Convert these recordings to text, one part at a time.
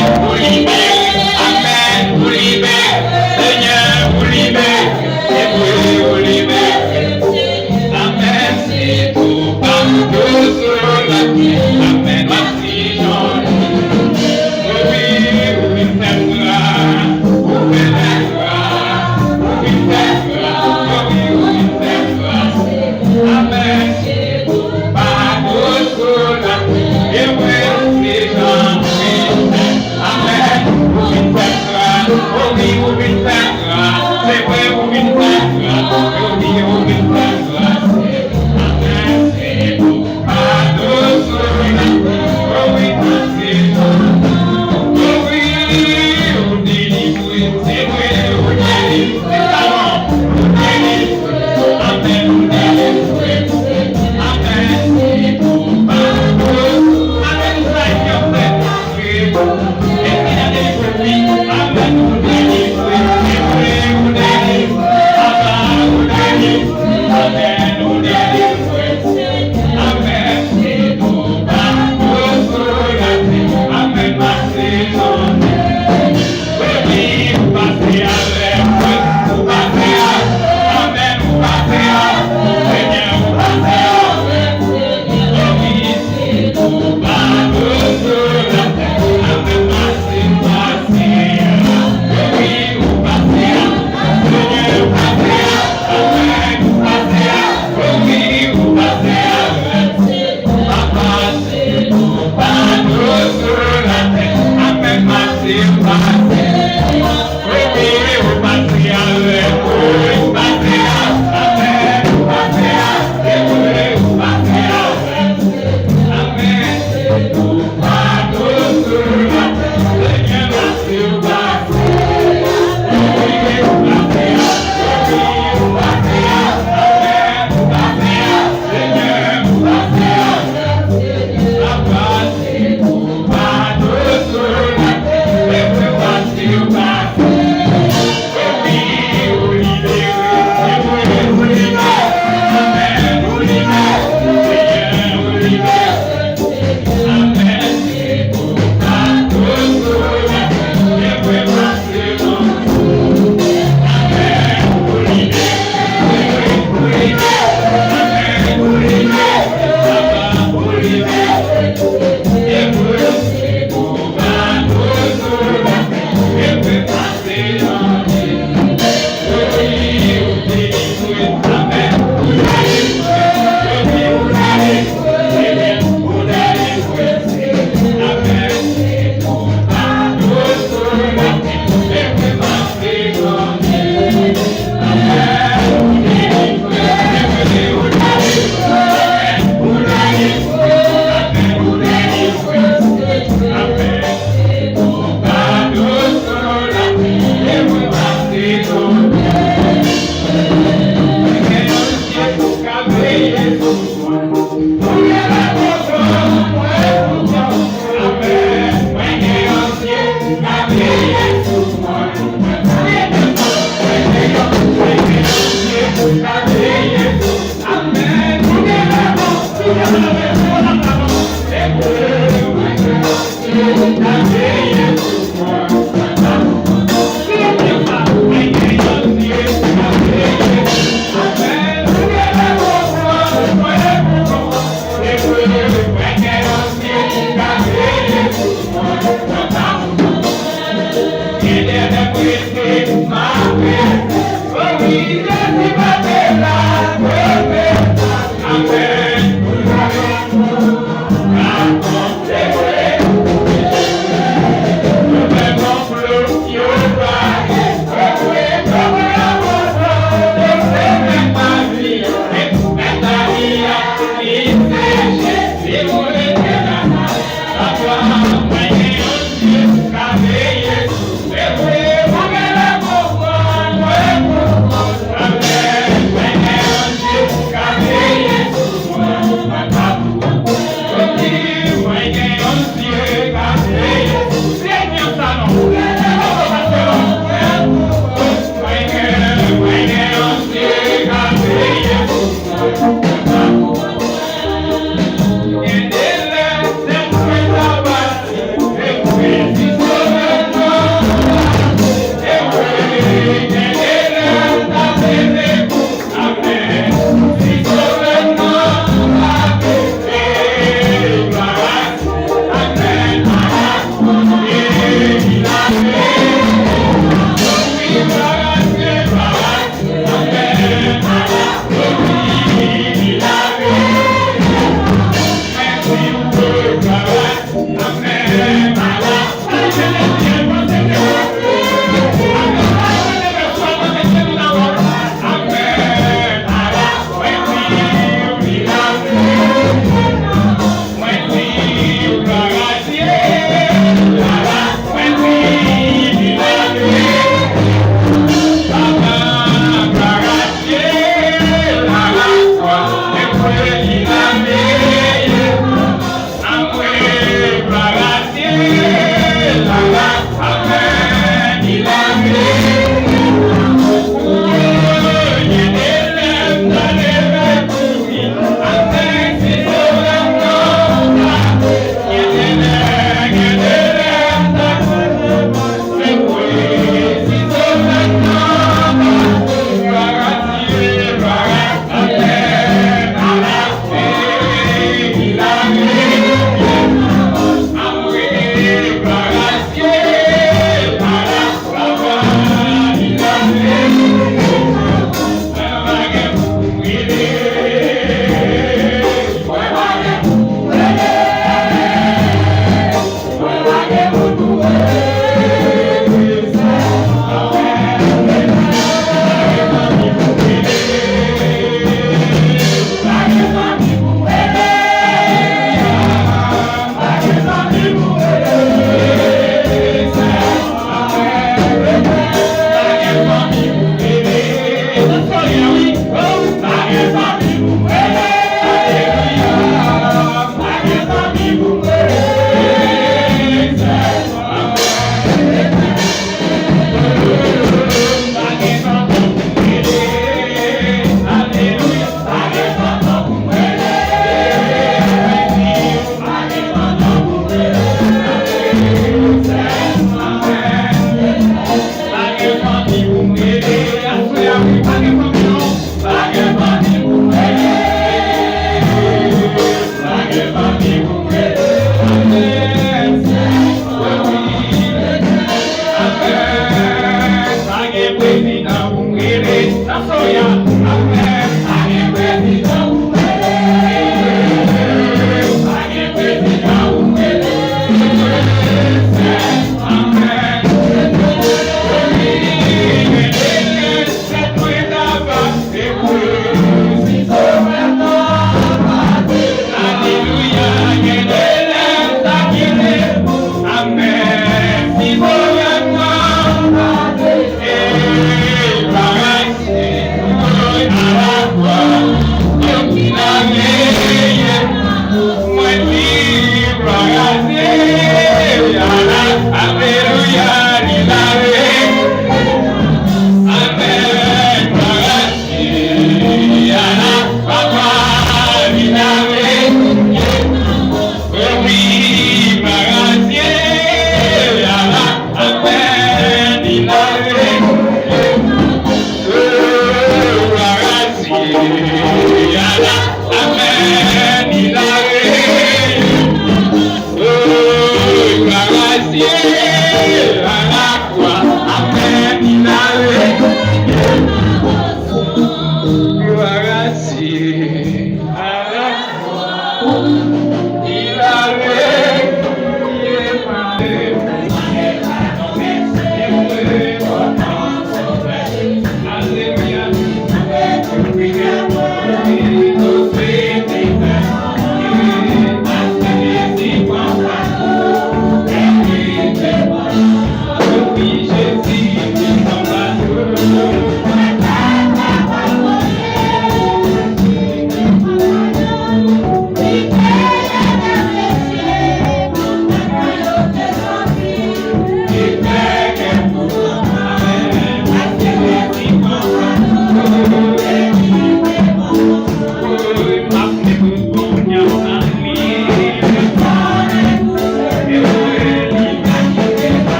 Amen.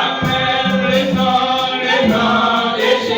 Appelle le temps, les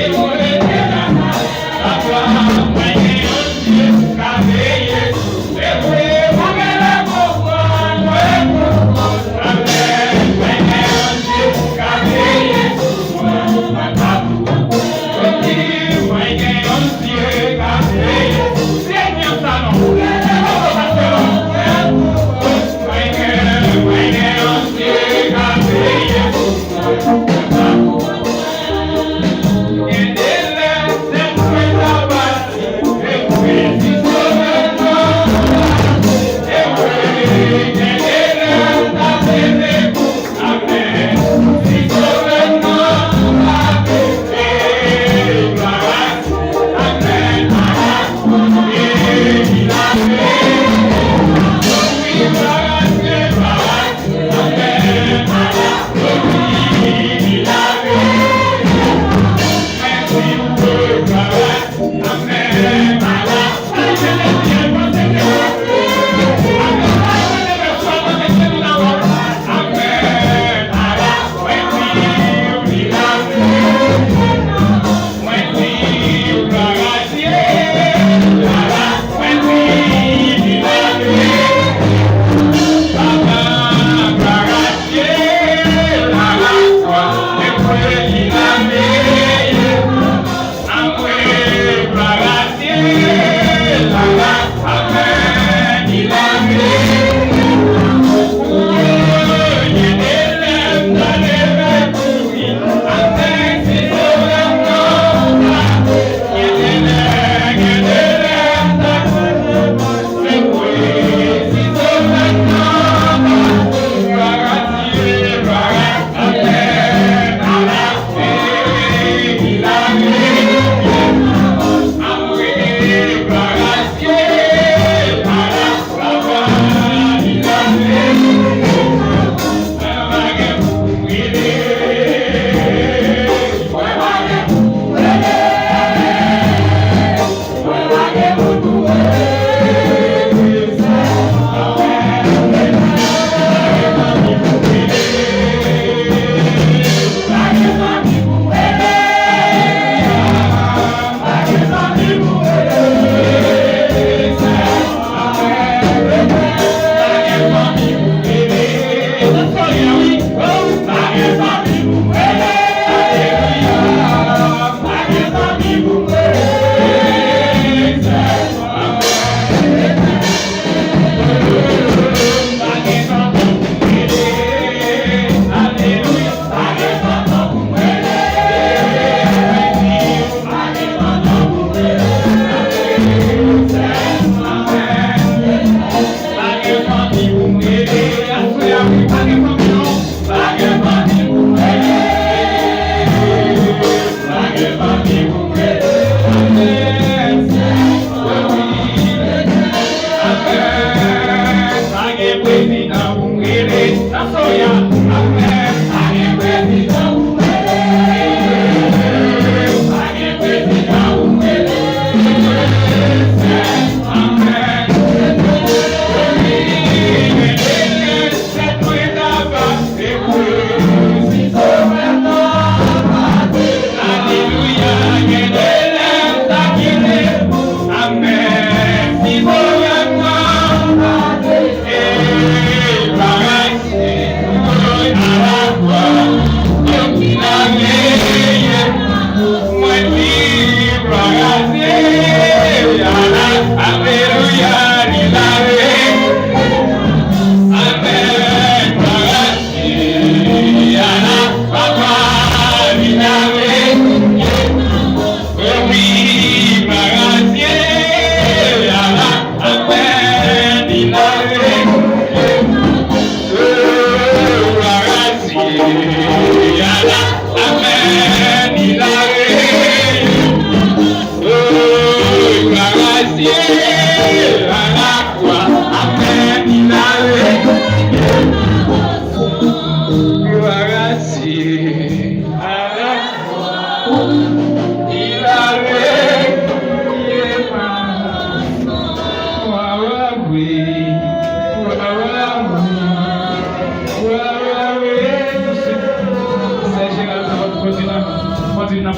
Thank you.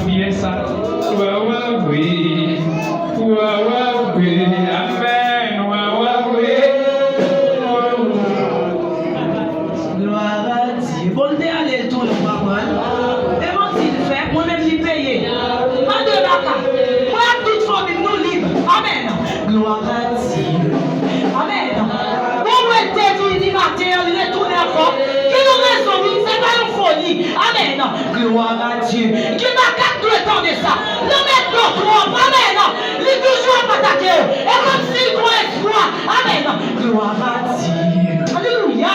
bien ça. Oui. Amen. Gloire à Dieu. Bon, t'es allé tout le parole. Et mon s'il fait, moi-même j'y paye. Pas de baka. Moi, toute famille nous libre. Amen. Gloire à Dieu. Amen. Bon, moi, t'es dit matin, il est tourné encore. Qui nous raison, c'est pas une folie. Amen. Gloire à Dieu. Qui m'a quatre le temps de ça. Le mettre l'autre. Amen. Il est toujours attaqué. Et comme s'il croit espoir. Amen. Gloire à Dieu. Alléluia.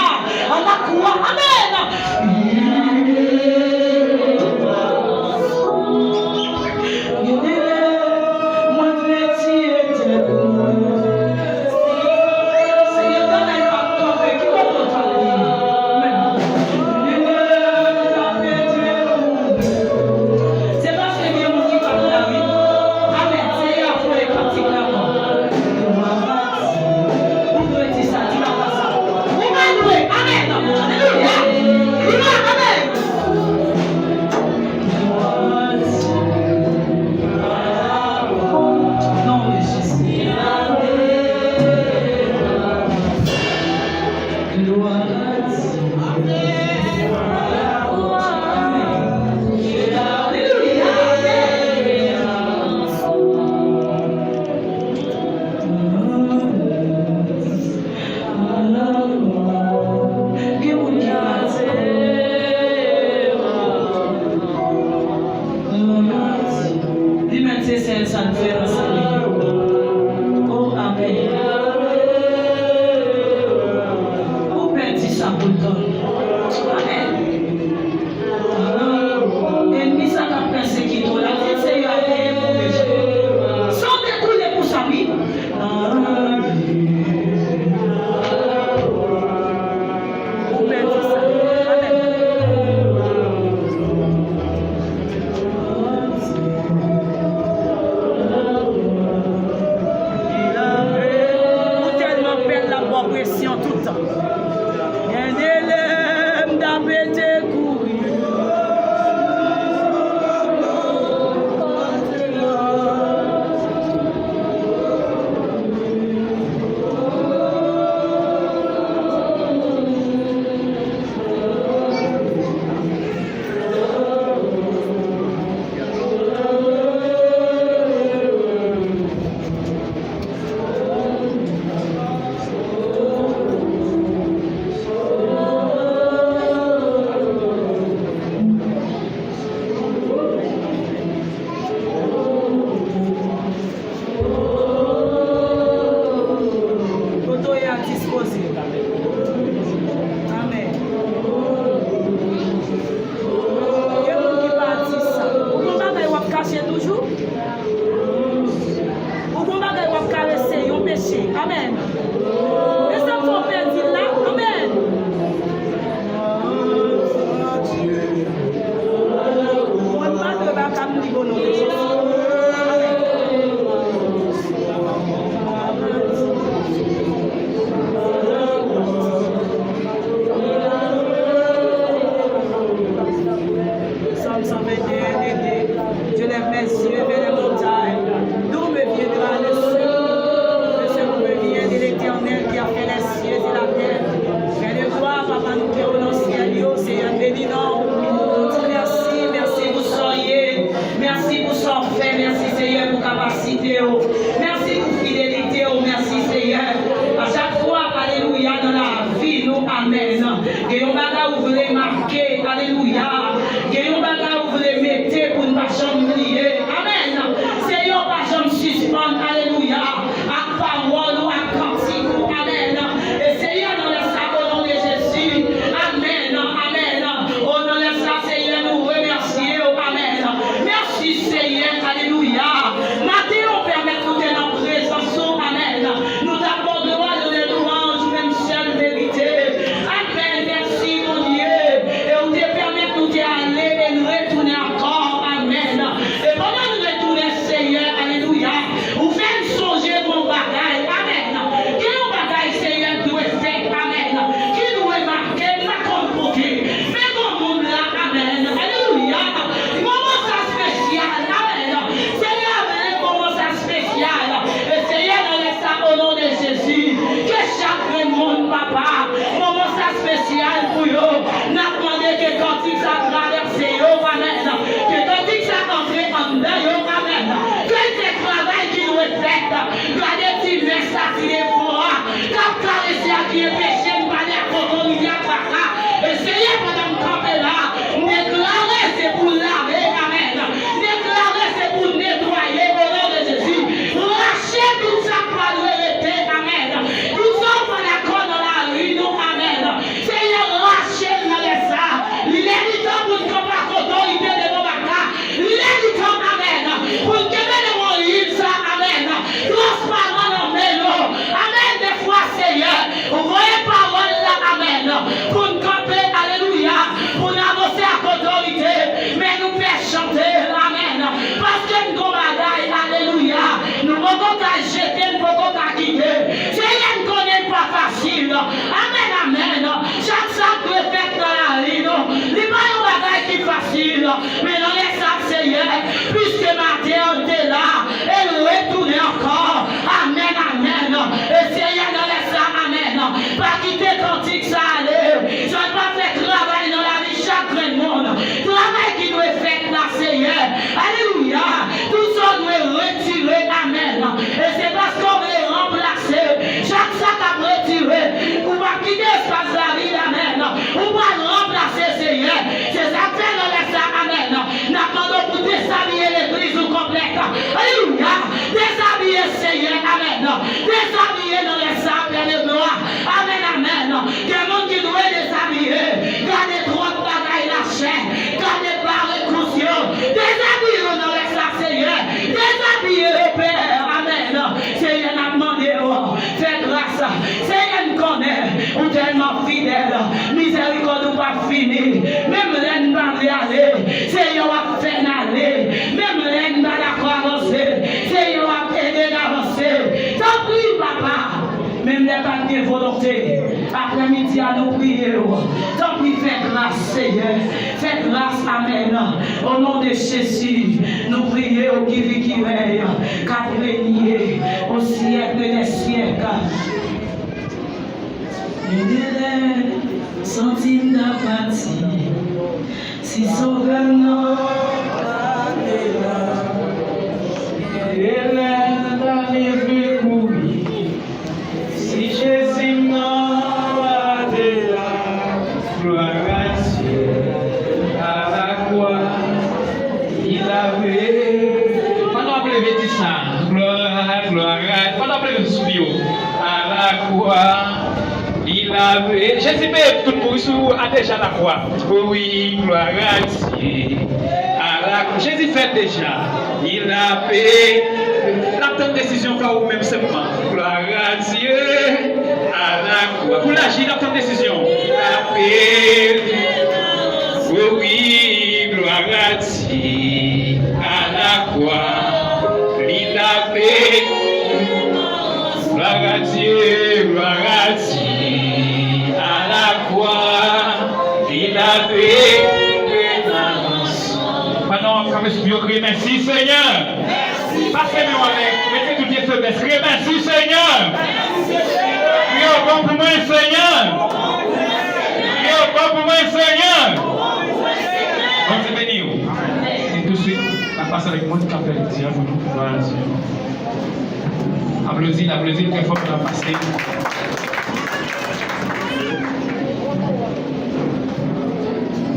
À la croix. Amen. Merci Seigneur, alléluia. Matin, on permet de Amen, amen. Chaque sac doit faire dans la vie. Les maillots bagaille qui facile. Mais non, les sacs, Seigneur, puisque ma terre était là, elle retourne encore. Amen, amen. Et Seigneur, dans les sacs, amen. Pas quitter cantique, ça allait. Je ne vais pas faire travail dans la vie chaque monde. Travail qui doit être fait là, Seigneur. Alléluia. Tout ça doit retirer. Amen. Et c'est parce qu'on veut remplacer. Chaque sac à retirer. On va quitter l'espace de la vie. Amen. On va remplacer, Seigneur. C'est ça que fait dans les sacs. Amen. N'attendons pour déshabiller l'église au complète. Alléluia. Déshabiller, Seigneur. Amen. Déshabiller dans les sacs et les gloires. Amen. Amen. Quel monde qui doit déshabiller. Gardez trop de bagaille la chair. Gardez pas réclusion. Déshabiller dans les sacs, Seigneur. Déshabiller le Père. Amen. Seigneur n'a demandé. Fais grâce. Seigneur nous connaît. Ou tellement fidèle. Miséricorde ou pas fini. Même l'un va aller. Seigneur va faire aller. Même l'un va d'accord avancer. Seigneur va aider d'avancer. T'en prie, papa. Même les pas de volonté. Après-midi, à nous prier. Tant pis, fais grâce, Seigneur. Fais grâce, Amen. Au nom de Jésus, nous prions qui vit, qui veille, qu'à régner au siècle des siècles. Une centime d'apathie, si sauveur non, Elle est dans les vues courir. Si Jésus n'a été là, gloire à Dieu, à la croix, il avait. Pendant que vous dit ça, gloire à pendant que vous souvenez, à la croix, il avait. Jésus met tout le monde a déjà la croix. Oui, gloire à Dieu. Jésus fait déjà. Il a fait la décision par vous-même simplement. Gloire à Dieu. À la croix. Pour l'agir dans ta décision. Il a fait. Oui, gloire à Dieu. À la croix. Il a fait. Gloire à Dieu. Gloire à Dieu. À la croix. Il a fait. Maintenant, comme je dis, merci Seigneur. Merci. Passez-moi avec. Mettez tout Dieu faiblesse. Merci Seigneur. Priez bon pour moi, Seigneur. Priez bon pour moi, Seigneur. On se bénit. Et tout de suite, on passe avec moi, tu peux le dire pour nous. Voilà, applaudis, très fort pour la passer.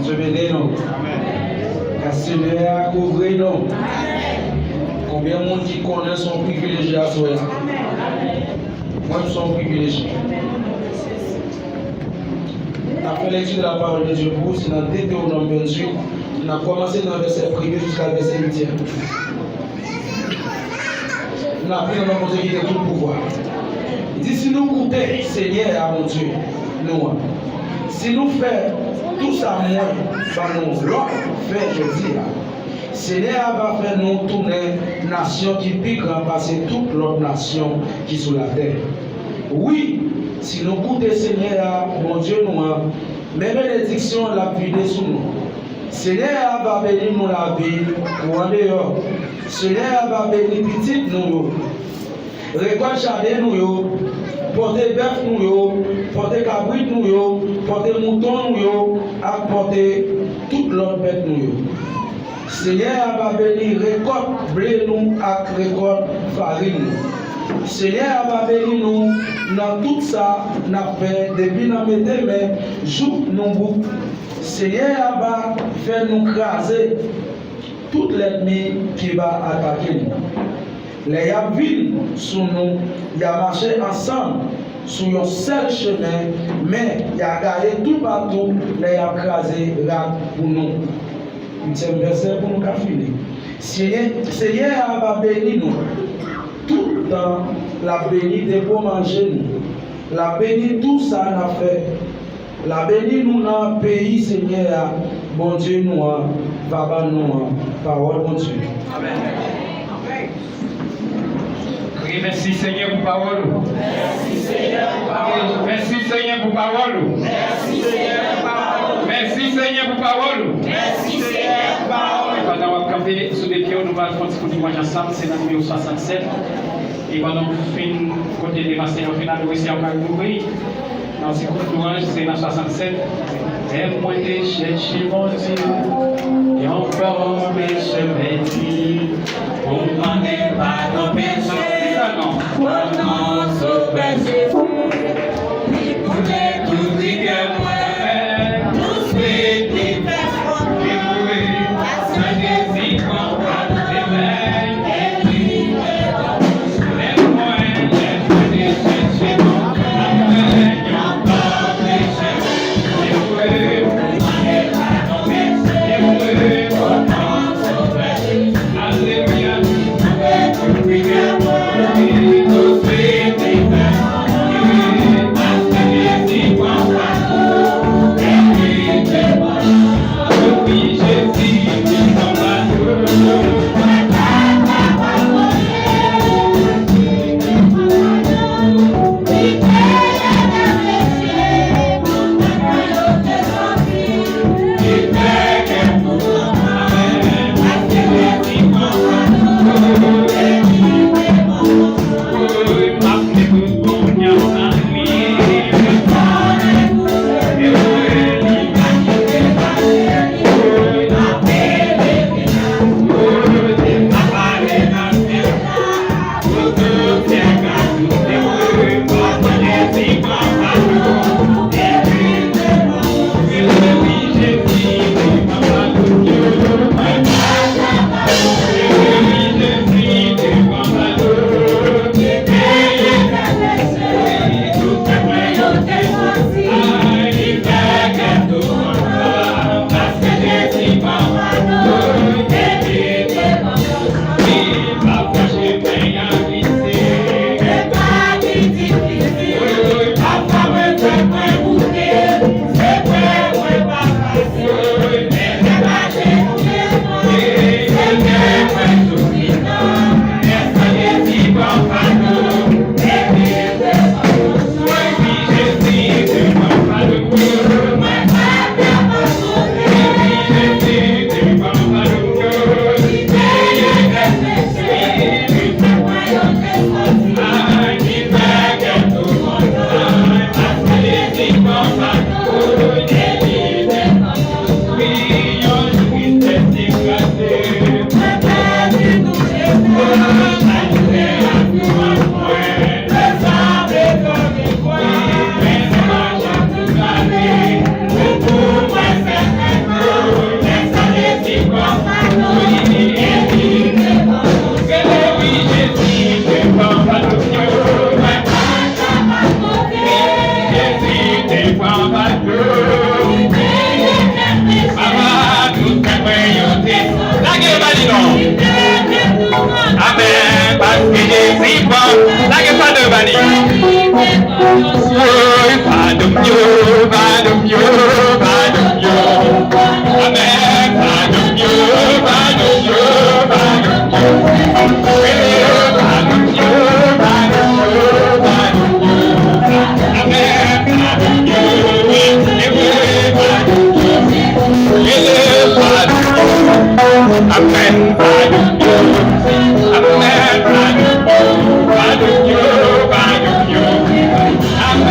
Dieu bénisse nous. Car Seigneur couvre nous. Combien de monde qui connaît son privilégié à soi? Moi, je suis privilégié. On a fait l'étude de la parole de Dieu pour vous, c'est dans Deutéronome 28. On a commencé dans le verset 1er jusqu'à le verset 8e. On a pris dans notre Dieu qui a tout le pouvoir. Il dit, si nous goûtons, Seigneur, à mon Dieu, nous, si nous faisons tout ça, moi, par nous, l'autre fait, je dis, Seigneur va faire nous tourner nation qui pique remplacer toute l'autre nation qui est sur la terre. Oui, si nous goûtons Seigneur, mon Dieu, nous, mes bénédictions la vie sous nous. Seigneur va bénir nous la vie pour en dehors. Seigneur va bénir petit nous. Récolte jardin nous, porter bœuf nous, porter cabrit nous, porter mouton nous, porter toute l'autre bête nous. Seigneur va bénir récolte blé nous avec récolte farine. Seigneur va bénir nous dans tout ça, n'a fait depuis nous mettre mais joue nous bouc. Seigneur va faire nous craser toute l'ennemi qui va attaquer nous. Les villes sous nous, il a marché ensemble sur un seul chemin, mais il a gagné tout partout, les a crasé pour nous. C'est un verset pour nous finir. Seigneur va bénir nous. Tout le temps, la bénir pour manger nous. La bénir tout ça n'a fait. La bénir nous dans le pays, Seigneur, bon Dieu nous, va nous, parole bon Dieu. Amen. Merci Seigneur pour parole. Merci Seigneur pour parole. Merci Seigneur pour parole. Merci Seigneur pour parole. Merci Seigneur pour parole. Merci Seigneur pour parole. Et pendant qu'on va camper sous des pieds, nous allons continuer dimanche ensemble, c'est dans le numéro 67. Et pendant qu'on fin côté des massés, on finit de réussir à mourir. Dans ce coup de louange, c'est dans 67. Et moi, j'ai cherché mon Dieu, et encore mes chemins dits. Pour m'en est pas nos péchés, pour non sauver Jésus. Il voulait tout dire que moi, tout suite, il fait fort. Il voulait passer des icônes, des mains, et puis, Amen, parce que Jésus prend la gueule de Bali. Oui, pas de mieux, pas de mieux, pas de mieux. Amen, pas de mieux, pas de mieux, pas de mieux. Oui, pas de mieux, pas de mieux, pas de mieux. Amen, pas de mieux, oui, pas de mieux. Pas de mieux. Amen, pas de mieux. Amen, pas de mieux, pas de mieux, pas de mieux. Amen.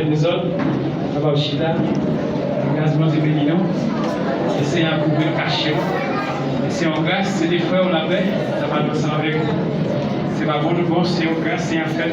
fait des autres, Papa Chita, grâce à béni nous, et c'est un couvrir caché. C'est en grâce, c'est des frères, on la paix, ça va nous avec. C'est pas bon de bon, c'est en grâce, c'est un fait.